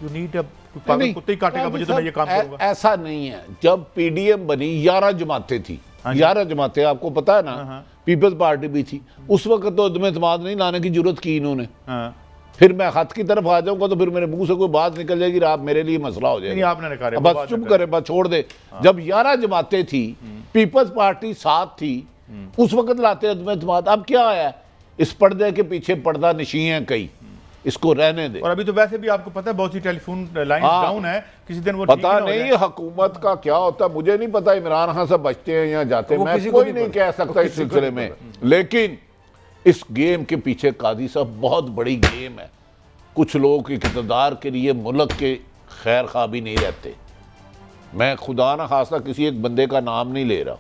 यू नीड पागल कुत्ते ही काटेगा मुझे तो मैं ये काम करूंगा। ऐसा नहीं है। जब PDM बनी 11 जमातें थी, 11 जमातें, आपको पता है ना, पीपल्स पार्टी भी थी। उस वक्त तो अदम एतमाद नहीं लाने की जरूरत की इन्होंने। फिर मैं खत की तरफ आ जाऊंगा तो फिर मेरे मुंह से कोई बात निकल जाएगी, आप मेरे लिए मसला हो जाएगा। आपने कहा बस चुप करे, बस छोड़ दे। जब 11 जमातें थी, पीपल्स पार्टी साथ थी, उस वक्त लाते अदम एतमाद। अब क्या आया? इस पर्दे के पीछे पर्दा नशी है कई, इसको रहने दे। और अभी तो वैसे भी आपको पता है बहुत सी टेलीफोन लाइन डाउन है, किसी दिन वो पता नहीं हुकूमत का क्या होता है, मुझे नहीं पता। इमरान खान से बचते हैं या जाते हैं, मैं कोई नहीं कह सकता इस सिलसिले में। लेकिन इस गेम के पीछे कादी साहब बहुत बड़ी गेम है। कुछ लोग इक़्तिदार के लिए मुल्क के खैर खा भी नहीं रहते। मैं खुदा ना खासा किसी एक बंदे का नाम नहीं ले रहा।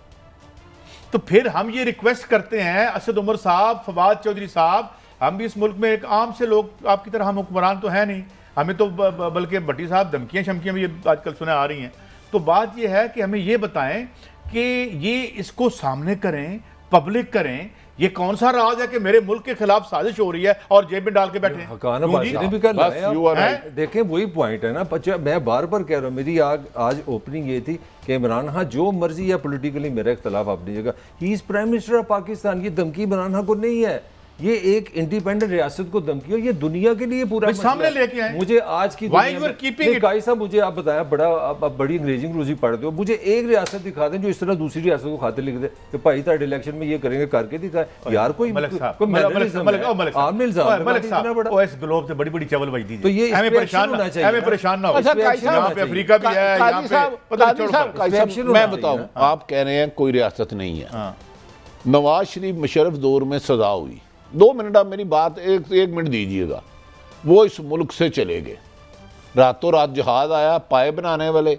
तो फिर हम ये रिक्वेस्ट करते हैं, असद उमर साहब, फवाद चौधरी साहब, हम भी इस मुल्क में एक आम से लोग आपकी तरह हम हुक्मरान तो है नहीं, हमें तो बल्कि भट्टी साहब धमकियाँ शमकियाँ भी आजकल सुने आ रही हैं। तो बात यह है कि हमें ये बताएं कि ये इसको सामने करें, पब्लिक करें, ये कौन सा राज है कि मेरे मुल्क के खिलाफ साजिश हो रही है और जेब में डाल के बैठे हैं? देखें वही पॉइंट है ना। मैं बार बार कह रहा हूँ, मेरी आज ओपनिंग ये थी कि इमरान खान जो मर्जी है, पॉलिटिकली मेरा इख्तलाफ अपनी जगह, he is prime minister of Pakistan. ये धमकी इमरान खान को नहीं है, ये एक इंडिपेंडेंट रियासत को धमकी और ये दुनिया के लिए पूरा सामने लेके आए। मुझे आज की काई साहब मुझे आप बताया बड़ा आप बड़ी अंग्रेजी रूसी पढ़ते हो, मुझे एक रियासत दिखा दें जो इस तरह दूसरी रियासत को खाते लिख दे कि भाई ताड़े इलेक्शन में ये करेंगे, करके दिखाए यार। कोई ग्लोब से बड़ी बड़ी चवल बज दी, तो ये परेशान ना हो। अफ्रीका भी है, मैं बताऊं, आप कह रहे हैं कोई रियासत नहीं है। नवाज शरीफ मुशर्रफ दौर में सजा हुई, 2 मिनट आप मेरी बात एक मिनट दीजिएगा, वो इस मुल्क से चले गए, रातों रात जहाज आया, पाए बनाने वाले,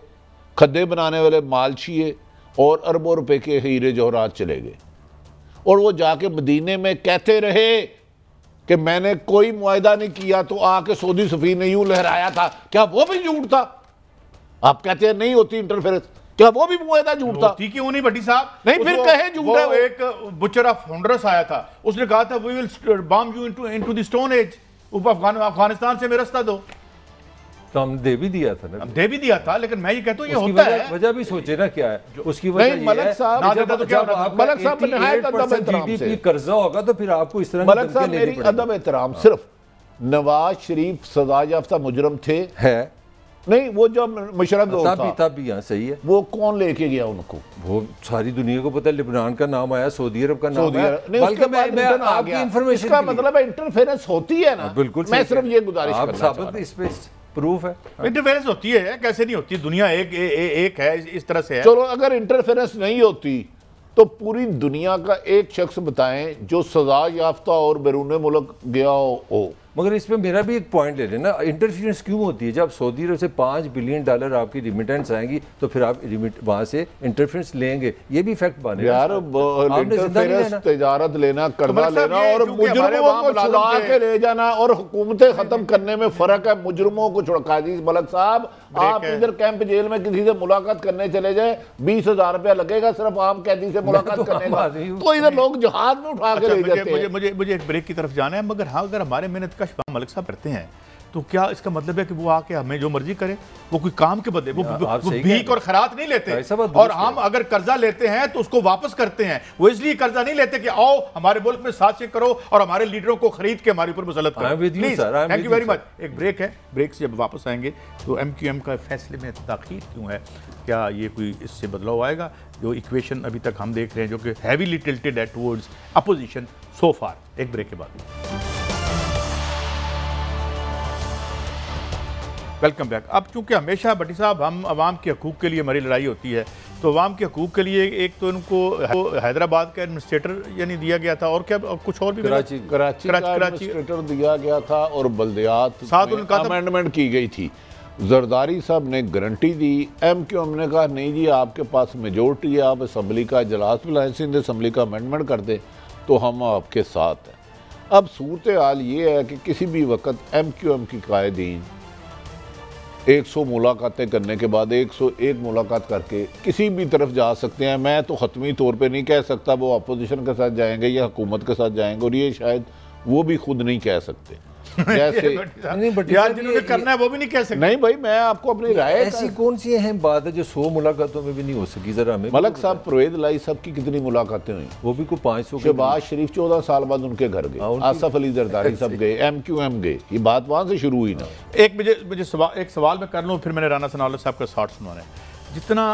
खद्दे बनाने वाले मालशिए और अरबों रुपए के हीरे जवाहरात चले गए, और वो जाके मदीने में कहते रहे कि मैंने कोई मुआहदा नहीं किया, तो आके सऊदी सफीर ने यूं लहराया था, क्या वो भी झूठ था? आप कहते हैं नहीं होती इंटरफेरेंस, क्या वो भी मुआहदा झूठ था? क्यों नहीं भट्टी साहब? नहीं फिर कहे झूठ है। एक बुचर ऑफ होंडरस आया था, उसने कहा था we will bomb you into the stone age, Afghanistan से में रास्ता दो। तो हम दे भी दिया था ना, दे भी दिया था, लेकिन मैं ये कहता हूं ये होता है। वजह भी सोचे ना क्या है उसकी वजह। नहीं मलक साहब, मलक साहब निहायत अदब एहतराम से कर्जा होगा तो फिर आपको इस तरह मलक साहब मेरी अदब एहतराम, सिर्फ नवाज शरीफ सजा याफ्ता मुजरम थे है नहीं, वो जो मुशर्रफ तब भी यहाँ सही है। वो कौन लेके गया उनको? वो सारी दुनिया को पता है, लिबनान का नाम आया, सऊदी अरब का नाम आया, इसका मतलब इंटरफेरेंस होती है ना। बिल्कुल, मैं सिर्फ ये गुजारिश करना चाहता हूं, इस पे प्रूफ है इंटरफेरेंस होती है, कैसे नहीं होती? दुनिया एक है, इस तरह से है। चलो अगर इंटरफेरेंस नहीं होती तो पूरी दुनिया का एक शख्स बताएं जो सजा याफ्ता और बैरून मुल्क गया हो। मगर इसमें मेरा भी एक पॉइंट ले लेना, इंटरफेरेंस क्यों होती है? जब सऊदी अरब से $5 बिलियन आपकी रिमिटेंस आएंगी तो फिर आप वहां से इंटरफेरेंस लेंगे, ये भी फैक्ट बने यार। इंटरफेरेंस तजारत लेना, कर्जा लेना और मुजरिमों को छुड़ा के ले जाना और हुकूमतें खत्म करने में फर्क है। मुजरिमों को छुड़ा, काजी मलक साहब आप इधर कैंप जेल में किसी से मुलाकात करने चले जाए, 20,000 रुपया लगेगा सिर्फ आम कैदी से मुलाकात करने का, तो इधर लोग जहाज में उठा के ले जाते हैं। मुझे एक ब्रेक की तरफ जाना है, मगर हाँ अगर हमारे मेहनत का मलिक साहब करते हैं तो क्या इसका मतलब है कि वो आके हमें जो मर्जी करे? वो कोई काम के बदले वो भीख और खैरात नहीं लेते, और हम अगर कर्जा लेते हैं तो उसको वापस करते हैं। वो इसलिए कर्जा नहीं लेते कि आओ हमारे मुल्क में साजिश करो और हमारे लीडरों को खरीद के हमारे ऊपर मुसल्लत करो। Please, thank you very much. एक ब्रेक है, ब्रेक से जब वापस आएंगे तो MQM का फैसले में ताखीर क्यों है, क्या ये कोई इससे बदलाव आएगा? जो इक्वेशन अभी तक हम देख रहे हैं जो कि हैवीली टिल्टेड है टुवर्ड्स अपोजिशन सो फार। एक ब्रेक के बाद वेलकम बैक। अब चूंकि हमेशा भट्टी साहब हम अवाम के हकूक़ के लिए हमारी लड़ाई होती है, तो अवाम के हकूक़ के लिए एक तो उनको हैदराबाद का एडमिनिस्ट्रेटर यानी दिया गया था, और क्या कुछ और भी कराची का एडमिनिस्ट्रेटर दिया गया था, और बल्दियात साथ उनका अमेंडमेंट की गई थी। जरदारी साहब ने गारंटी दी, MQM ने कहा नहीं जी आपके पास मेजोरिटी है, आप असम्बली का इजलास बुलाएं, सिंध असम्बली का अमेंडमेंट कर दें तो हम आपके साथ हैं। अब सूरत हाल ये है कि किसी भी वक्त MQM की कायदीन 100 मुलाकातें करने के बाद 101 मुलाकात करके किसी भी तरफ जा सकते हैं। मैं तो ख़त्मी तौर पे नहीं कह सकता वो अपोजिशन के साथ जाएंगे या हुकूमत के साथ जाएंगे, और ये शायद वो भी खुद नहीं कह सकते। जैसे यार जिन्होंने करना है वो भी नहीं कह सकते। नहीं भाई, मैं आपको अपनी राय, ऐसी कौन सी अहम बात है जो 100 मुलाकातों में भी नहीं हो सकी? जरा हमें मलक साहब परवेज लाई साहब की कितनी मुलाकातें हुई? वो भी को 500। शहबाज शरीफ 14 साल बाद उनके घर गए, आसफ अली जरदारी साहब गए, MQM गए, ये बात वहां से शुरू हुई ना। एक सवाल मैं कर लूँ, फिर मैंने राना सनाउल्लाह साहब का शॉट सुनाना है। जितना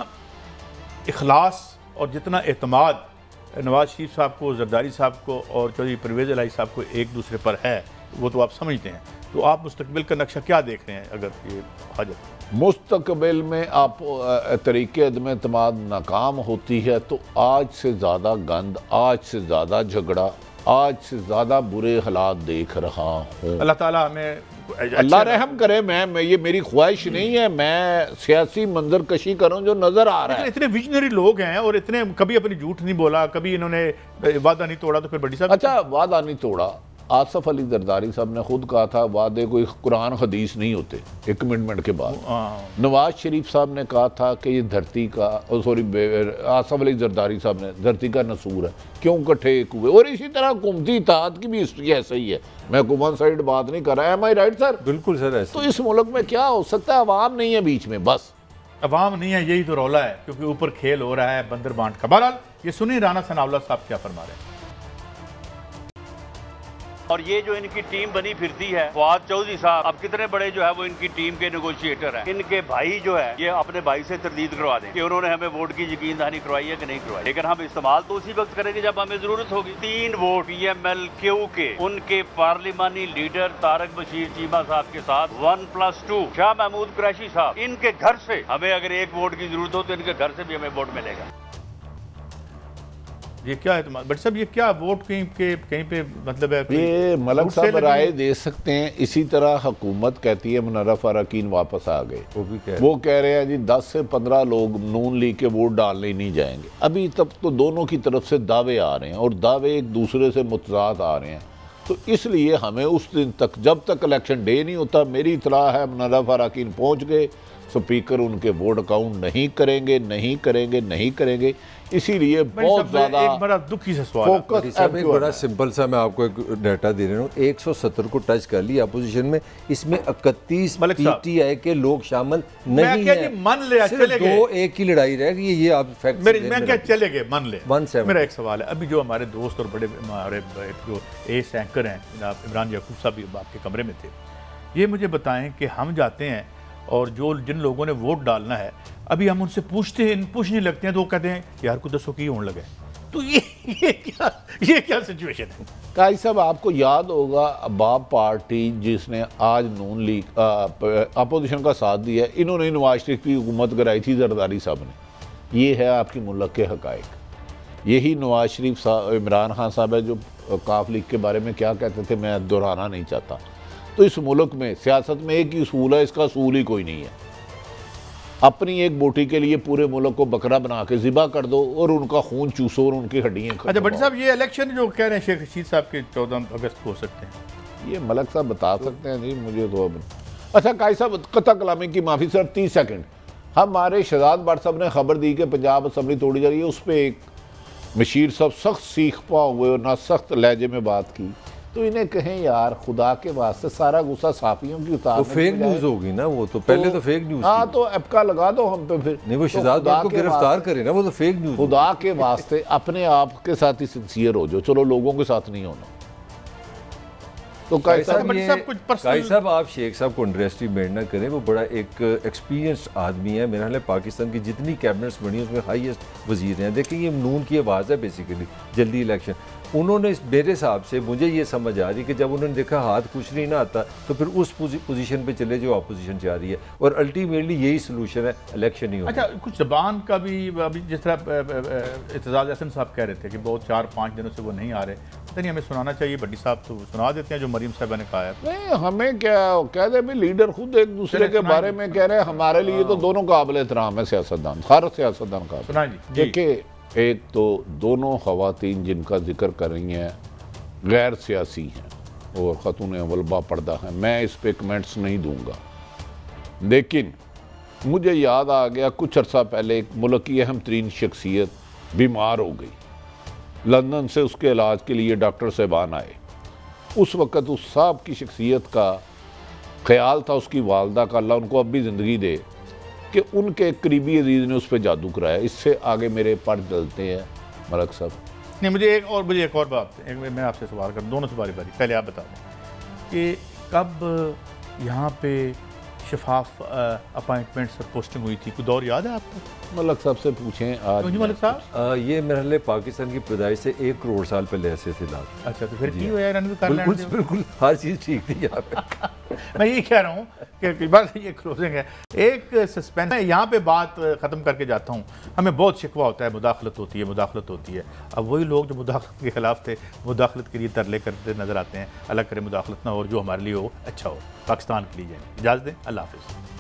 इखलास और जितना एतमाद नवाज शरीफ साहब को, जरदारी साहब को और चौधरी परवेज लाई साहब को एक दूसरे पर है, वो तो आप समझते हैं, तो आप मुस्तकबिल का नक्शा क्या देख रहे हैं? अगर ये हाजत मुस्तकबिल में आप तरीके अदम एतमाद नाकाम होती है तो आज से ज़्यादा गंद, आज से ज़्यादा झगड़ा, आज से ज़्यादा बुरे हालात देख रहा हूँ। अल्लाह ताला हमें अल्लाह रहम करे। मैं ये मेरी ख्वाहिश नहीं है मैं सियासी मंजर कशी करूँ जो नज़र आ रहा है। इतने विजनरी लोग हैं और इतने कभी अपनी झूठ नहीं बोला, कभी इन्होंने वादा नहीं तोड़ा, तो फिर बड़ी साहब अच्छा वादा नहीं तोड़ा। आसफ अली जरदारी साहब ने खुद कहा था वादे कोई कुरान हदीस नहीं होते एक कमिटमेंट के बाद। नवाज शरीफ साहब ने कहा था कि ये धरती का, सॉरी आसफ अली जरदारी साहब ने, धरती का नसूर है, क्यों इकट्ठे एक हुए। और इसी तरह हुकूमती इत्तेहाद की भी हिस्ट्री ऐसा ही है। मैं हुकूमत साइड बात नहीं कर रहा, एम आई राइट सर? बिल्कुल सर ऐसा। तो इस मुल्क में क्या हो सकता है? अवाम नहीं है बीच में, बस अवाम नहीं है, यही तो रौला है, क्योंकि ऊपर खेल हो रहा है बंदर बांट का। बहरहाल ये सुनिए राना सनाउल्लाह साहब क्या फरमा रहे हैं। और ये जो इनकी टीम बनी फिरती है, फवाद चौधरी साहब अब कितने बड़े जो है वो इनकी टीम के नेगोशिएटर हैं। इनके भाई जो है ये अपने भाई से तरदीद करवा दें कि उन्होंने हमें वोट की यकीन दहानी करवाई है कि नहीं करवाई, लेकिन हम इस्तेमाल तो उसी वक्त करेंगे जब हमें जरूरत होगी। 3 वोट PMLQ के उनके पार्लिमानी लीडर तारक बशीर चीमा साहब के साथ 1+2 शाह महमूद कुरैशी साहब, इनके घर से हमें अगर 1 वोट की जरूरत हो तो इनके घर से भी हमें वोट मिलेगा। ये क्या है तुम्हारा बट साहब, ये क्या वोट कहीं पे मतलब है? ये मलक साहब राय दे सकते हैं। इसी तरह हुकूमत कहती है मुनर्रफ अरकान वापस आ गए, वो कह रहे हैं जी 10 से 15 लोग नून लीग के वोट डालने नहीं जाएंगे। अभी तक तो दोनों की तरफ से दावे आ रहे हैं और दावे एक दूसरे से मुतजाद आ रहे हैं। तो इसलिए हमें उस दिन तक, जब तक इलेक्शन डे नहीं होता, मेरी इतला है मुनर्रफ अरकान पहुँच गए, स्पीकर उनके वोट काउंट नहीं करेंगे। इसीलिए बहुत ज्यादा एक बड़ा दुखी से सवाल फोकस एक बड़ा सिंपल सा, मैं आपको एक डाटा दे रहा हूँ। 170 को टच कर लिया अपोजिशन में, इसमें 31 PTI के लोग शामिल नहीं है। मन ले सिर्फ 2-1 की लड़ाई रह गई, ये आप फैक्ट मैं क्या चले गए मन ले। 17 मेरा एक सवाल है, अभी जो हमारे दोस्त और बड़े हमारे जो एस एंकर हैं जनाब इमरान याकूब साहब भी आपके कमरे में थे, ये मुझे बताएं कि हम जाते हैं और जो जिन लोगों ने वोट डालना है अभी हम उनसे पूछने लगते हैं तो वो कहते हैं यार को दसो की होने लगे। तो ये क्या सिचुएशन है? काजी साहब आपको याद होगा अबाब पार्टी जिसने आज नून लीग अपोजिशन का साथ दिया, इन्होंने नवाज शरीफ की हुकूमत कराई थी जरदारी साहब ने। ये है आपकी मुल्क के हकायक। यही नवाज शरीफ साहब, इमरान खान साहब है जो काफ लीग के बारे में क्या कहते थे, मैं दोहराना नहीं चाहता। तो इस मुल्क में सियासत में एक ही उसूल है, इसका असूल ही कोई नहीं है। अपनी एक बोटी के लिए पूरे मुल्क को बकरा बना के ज़िबा कर दो और उनका खून चूसो और उनकी हड्डियाँ। अच्छा भट्टी साहब, ये इलेक्शन जो कह रहे हैं शेख रशीद साहब के 14 अगस्त को हो सकते हैं, ये मलक साहब बता सकते हैं जी मुझे तो अब। अच्छा काजी साहब, कथा कलामी की माफ़ी, सिर्फ 30 सेकंड। हमारे शहजाद भट्ट साहब ने खबर दी कि पंजाब असम्बली तोड़ी जा रही है, उस पर एक मशीर साहब सख्त सीख पा हुए और ना सख्त लहजे में बात की। तो इन्हें कहें यार खुदा के वास्ते सारा गुस्सा साफियों की उतार, तो फेक न्यूज़ होगी ना वो, तो पहले तो फेक न्यूज़। हाँ तो एपका लगा दो हम पे फिर। नहीं, वो शहजाद भट्ट को गिरफ्तार करे ना, वो तो फेक न्यूज़। खुदा के वास्ते अपने आप के साथ ही सिंसियर हो जो, चलो लोगों के साथ नहीं होना। तो काजी साहब आप शेख साहब को अंडर एस्टिमेट ना करें, वो बड़ा एक एक्सपीरियंस्ड आदमी है। मेरा ख्याल है पाकिस्तान की जितनी कैबिनेट्स बनी उसमें हाईएस्ट वजीर हैं। देखिए ये नून की आवाज़ है बेसिकली, जल्दी इलेक्शन। उन्होंने मेरे हिसाब से मुझे ये समझ आ रही कि जब उन्होंने देखा हाथ कुछ नहीं ना आता तो फिर उस पोजीशन पे चले जो अपोजिशन चाह रही है, और अल्टीमेटली यही सोल्यूशन है, इलेक्शन ही होगा। अच्छा कुछ जबान का भी अभी जिस तरह इत्तेजाज हसन साहब कह रहे थे कि बहुत 4-5 दिनों से वो नहीं आ रहे, पता नहीं हमें सुनाना चाहिए। भट्टी साहब तो सुना देते हैं जो मरीम साहबा ने कहा है। नहीं हमें क्या कह दे भाई, लीडर खुद एक दूसरे के बारे में कह रहे हैं। हमारे लिए तो दोनों काबिल एहतराम है सियासतदान, हर सियासतदान का। सुना जी। देखिए एक तो दोनों खवातीन जिनका जिक्र कर रही हैं गैर सियासी हैं और ख़तून अव्वल बापर्दा हैं, मैं इस पे कमेंट्स नहीं दूंगा। लेकिन मुझे याद आ गया कुछ अर्सा पहले एक मुल्क की अहम तरीन शख्सियत बीमार हो गई, लंदन से उसके इलाज के लिए डॉक्टर साहबान आए। उस वक़्त उस साहब की शख्सियत का ख्याल था, उसकी वालदा का, अल्लाह उनको अब भी ज़िंदगी दे, कि उनके करीबी अजीज़ ने उस पर जादू कराया। इससे आगे मेरे पर चलते हैं मलक साहब। नहीं मुझे एक और बात, मैं आपसे सवाल कर, दोनों से बारी बारी, पहले आप बता दें कि कब यहाँ पे शफाफ अपॉइंटमेंट्स और पोस्टिंग हुई थी, कोई दौर याद है आपको? मलक साहब से पूछें आज। मलक साहब ये मेरे लिए पाकिस्तान की पैदाइश से 1 करोड़ साल पहले ऐसे थे लाभ। अच्छा तो फिर की हो यार, बिल्कुल हर चीज़ ठीक थी यहाँ पे। मैं ये कह रहा हूँ कि बस ये क्लोजिंग है, एक सस्पेंस। मैं यहाँ पे बात ख़त्म करके जाता हूँ। हमें बहुत शिकवा होता है, मुदाखलत होती है। अब वही लोग जो मुदाखलत के खिलाफ थे, मुदाखलत के लिए तरले करते नजर आते हैं। अल्लाह करे मुदाखलत ना हो, जो हमारे लिए हो अच्छा हो, पाकिस्तान के लिए जाए। इजाज़त दें, अल्लाह हाफ़िज़।